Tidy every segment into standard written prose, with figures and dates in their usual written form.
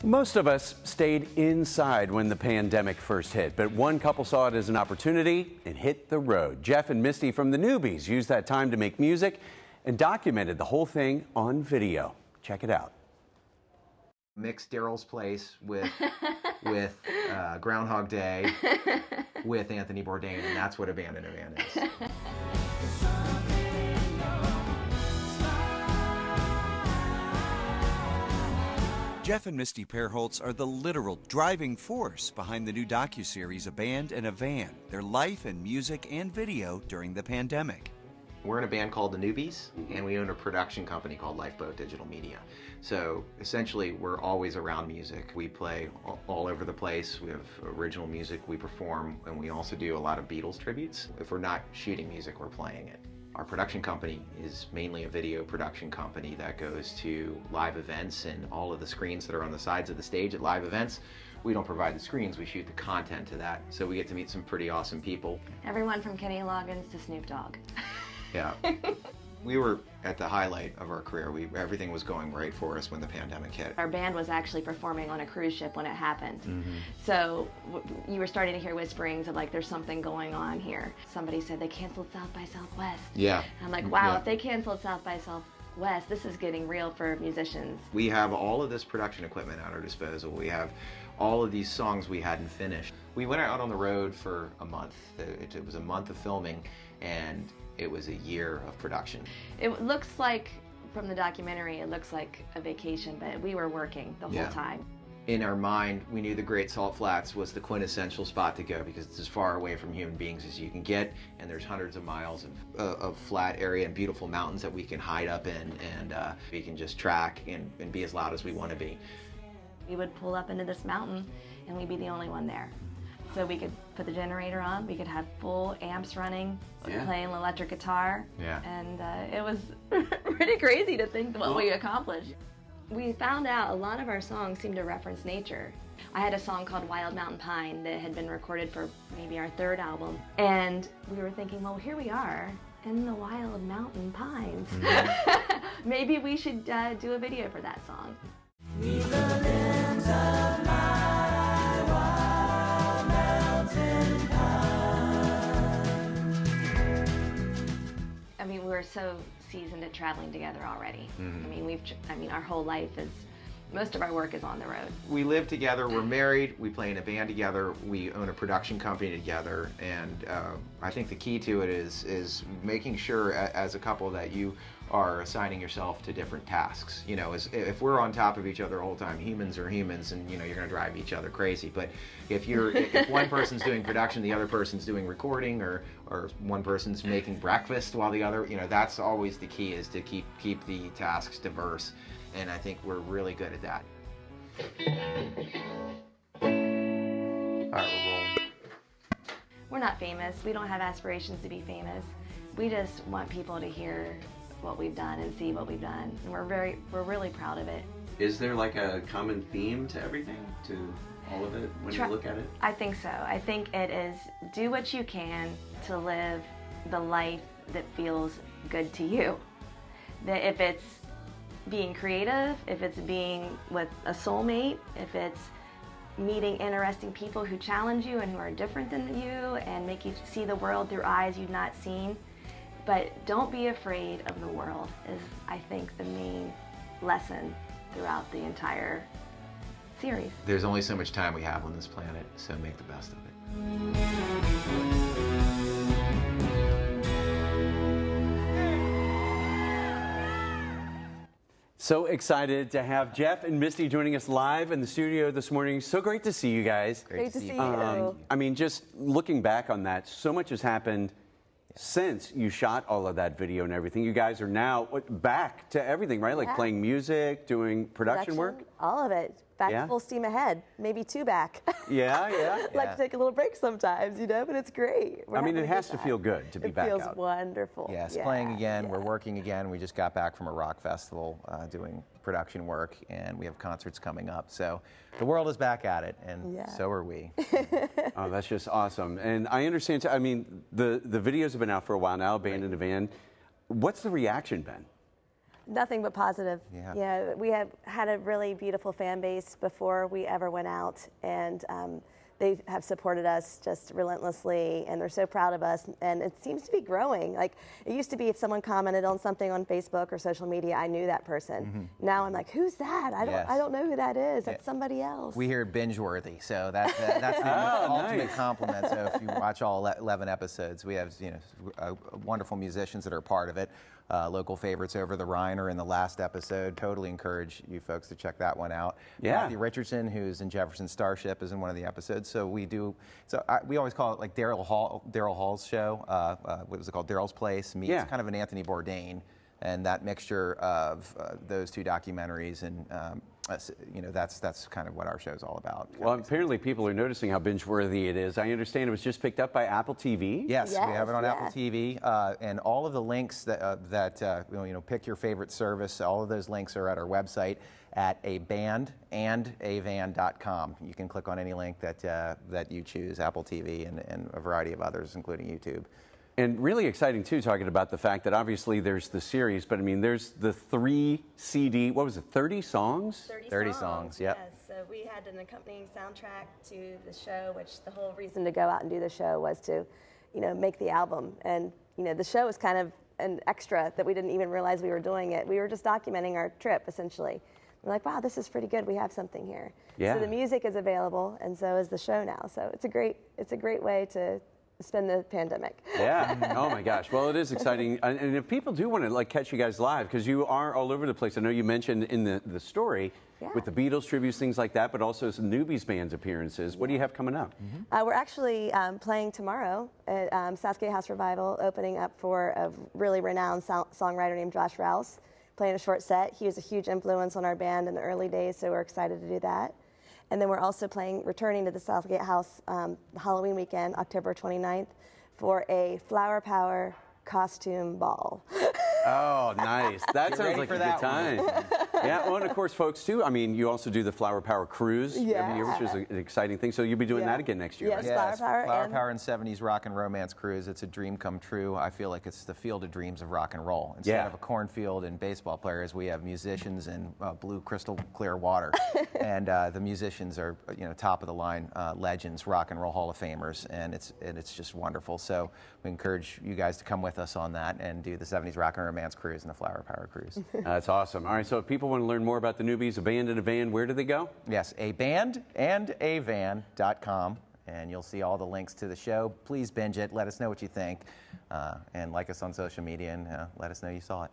Most of us stayed inside when the pandemic first hit, but one couple saw it as an opportunity and hit the road. Jeff and Misty from the Newbees used that time to make music and documented the whole thing on video. Check it out. Mixed Daryl's Place with Groundhog Day with Anthony Bourdain, and that's what a band in a van is. Jeff and Misty Perholtz are the literal driving force behind the new docuseries A Band in a Van, their life and music and video during the pandemic. We're in a band called the Newbees, and we own a production company called Lifeboat Digital Media. So essentially, we're always around music. We play all over the place. We have original music, we perform, and we also do a lot of Beatles tributes. If we're not shooting music, we're playing it. Our production company is mainly a video production company that goes to live events, and all of the screens that are on the sides of the stage at live events, we don't provide the screens, we shoot the content to that. So we get to meet some pretty awesome people. Everyone from Kenny Loggins to Snoop Dogg. Yeah. We were at the highlight of our career. Everything was going right for us when the pandemic hit. Our band was actually performing on a cruise ship when it happened. Mm-hmm. So you were starting to hear whisperings of like, there's something going on here. Somebody said they canceled South by Southwest. Yeah. I'm like, wow, yeah. If they canceled South by Southwest, this is getting real for musicians. We have all of this production equipment at our disposal. We have all of these songs we hadn't finished. We went out on the road for a month. It was a month of filming, and it was a year of production. It looks like, from the documentary, it looks like a vacation, but we were working the whole time. In our mind, we knew the Great Salt Flats was the quintessential spot to go because it's as far away from human beings as you can get, and there's hundreds of miles of flat area and beautiful mountains that we can hide up in, and we can just track and be as loud as we want to be. We would pull up into this mountain, and we'd be the only one there. So we could put the generator on, we could have full amps running, playing electric guitar, and it was pretty crazy to think what we accomplished. We found out a lot of our songs seem to reference nature. I had a song called Wild Mountain Pine that had been recorded for maybe our third album, and we were thinking, well, here we are in the wild mountain pines. Mm-hmm. Maybe we should do a video for that song. I mean, we're so seasoned at traveling together already. Mm-hmm. I mean, our whole life is, most of our work is on the road. We live together, we're married, we play in a band together, we own a production company together, and I think the key to it is making sure as a couple that you are assigning yourself to different tasks. You know, if we're on top of each other the whole time, humans are humans, and you know, you're gonna drive each other crazy. But if one person's doing production, the other person's doing recording, or one person's making breakfast while the other, you know, that's always the key, is to keep the tasks diverse. And I think we're really good at that. All right, we're rolling. We're not famous. We don't have aspirations to be famous. We just want people to hear what we've done and see what we've done. And we're really proud of it. Is there like a common theme to everything, to all of it, when you look at it? I think so. I think it is do what you can to live the life that feels good to you. That if it's being creative, if it's being with a soulmate, if it's meeting interesting people who challenge you and who are different than you and make you see the world through eyes you've not seen. But don't be afraid of the world is, I think, the main lesson throughout the entire series. There's only so much time we have on this planet, so make the best of it. So excited to have Jeff and Misty joining us live in the studio this morning. So great to see you guys. Great to see you. I mean, just looking back on that, so much has happened since you shot all of that video and everything. You guys are now back to everything, right? Like playing music, doing production work? All of it. Back full steam ahead. Maybe two back. Yeah. Like to take a little break sometimes, you know, but it's great. I mean, it has to feel good to be back out. It feels wonderful. Yes, playing again. We're working again. We just got back from a rock festival doing production work, and we have concerts coming up. So the world is back at it, and so are we. Oh, that's just awesome. And I understand, I mean, the videos have been out for a while now, Band in a Van. What's the reaction been? Nothing but positive. Yeah. Yeah, we have had a really beautiful fan base before we ever went out, and they have supported us just relentlessly, and they're so proud of us, and it seems to be growing. Like, it used to be if someone commented on something on Facebook or social media, I knew that person. Now I'm like, who's that? I don't know who that is. That's somebody else. We hear binge-worthy, so that's the ultimate compliment. So if you watch all 11 episodes, we have wonderful musicians that are part of it. Local favorites over the Rhine are in the last episode. Totally encourage you folks to check that one out. Yeah. Matthew Richardson, who's in Jefferson Starship, is in one of the episodes. So we always call it like Daryl Hall's show. What was it called? Daryl's Place meets kind of an Anthony Bourdain, and that mixture of those two documentaries and. That's kind of what our show's all about. Well, apparently people are noticing how binge-worthy it is. I understand it was just picked up by Apple TV. Yes, we have it on Apple TV, and all of the links that pick your favorite service. All of those links are at our website at abandandavan.com. You can click on any link that you choose, Apple TV and a variety of others, including YouTube. And really exciting, too, talking about the fact that obviously there's the series, but I mean, there's the 3 CD, what was it, 30 songs? 30 songs, yep. Yes, so we had an accompanying soundtrack to the show, which the whole reason to go out and do the show was to, make the album. And, the show was kind of an extra that we didn't even realize we were doing it. We were just documenting our trip, essentially. We're like, wow, this is pretty good. We have something here. Yeah. So the music is available, and so is the show now. So it's a great way to spend the pandemic. Yeah. Oh my gosh. Well, it is exciting. And if people do want to catch you guys live, because you are all over the place. I know you mentioned in the story with the Beatles tributes, things like that, but also some Newbees band's appearances. What do you have coming up? We're actually playing tomorrow at Southgate House Revival, opening up for a really renowned songwriter named Josh Rouse, playing a short set. He was a huge influence on our band in the early days, so we're excited to do that. And then we're also returning to the Southgate House Halloween weekend, October 29th, for a Flower Power costume ball. Oh, nice. That sounds like a good time. Yeah, well, and of course, folks, too, I mean, you also do the Flower Power Cruise every year, which is an exciting thing. So you'll be doing that again next year, yes, right? Flower Power and 70s Rock and Romance Cruise. It's a dream come true. I feel like it's the field of dreams of rock and roll. Instead of a cornfield and baseball players, we have musicians and blue crystal clear water. And the musicians are, top of the line legends, rock and roll Hall of Famers, and it's just wonderful. So we encourage you guys to come with us on that and do the 70s Rock and Romance Cruise and the Flower Power Cruise. That's awesome. All right, so if people want to learn more about the Newbees, A Band and a Van, where do they go? Yes, abandandavan.com, and you'll see all the links to the show. Please binge it. Let us know what you think, and like us on social media, and let us know you saw it.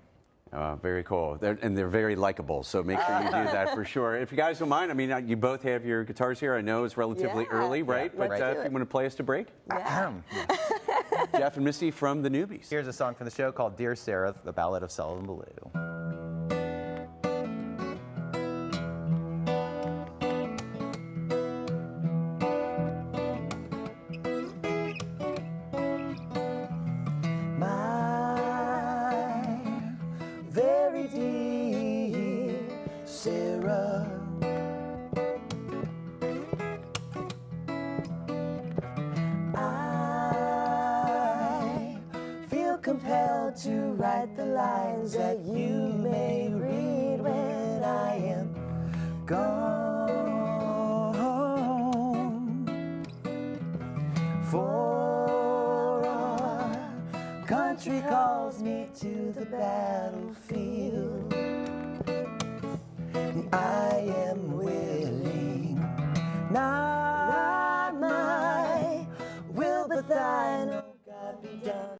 Very cool. They're very likable, so make sure you do that for sure. If you guys don't mind, I mean, you both have your guitars here. I know it's relatively early, right? But if you want to play us to break? Jeff and Misty from the Newbees. Here's a song from the show called Dear Sarah, the Ballad of Sullivan Ballou. Compelled to write the lines that you may read when I am gone. For our country calls me to the battlefield. I am willing, not my will, but thine, oh God, be done.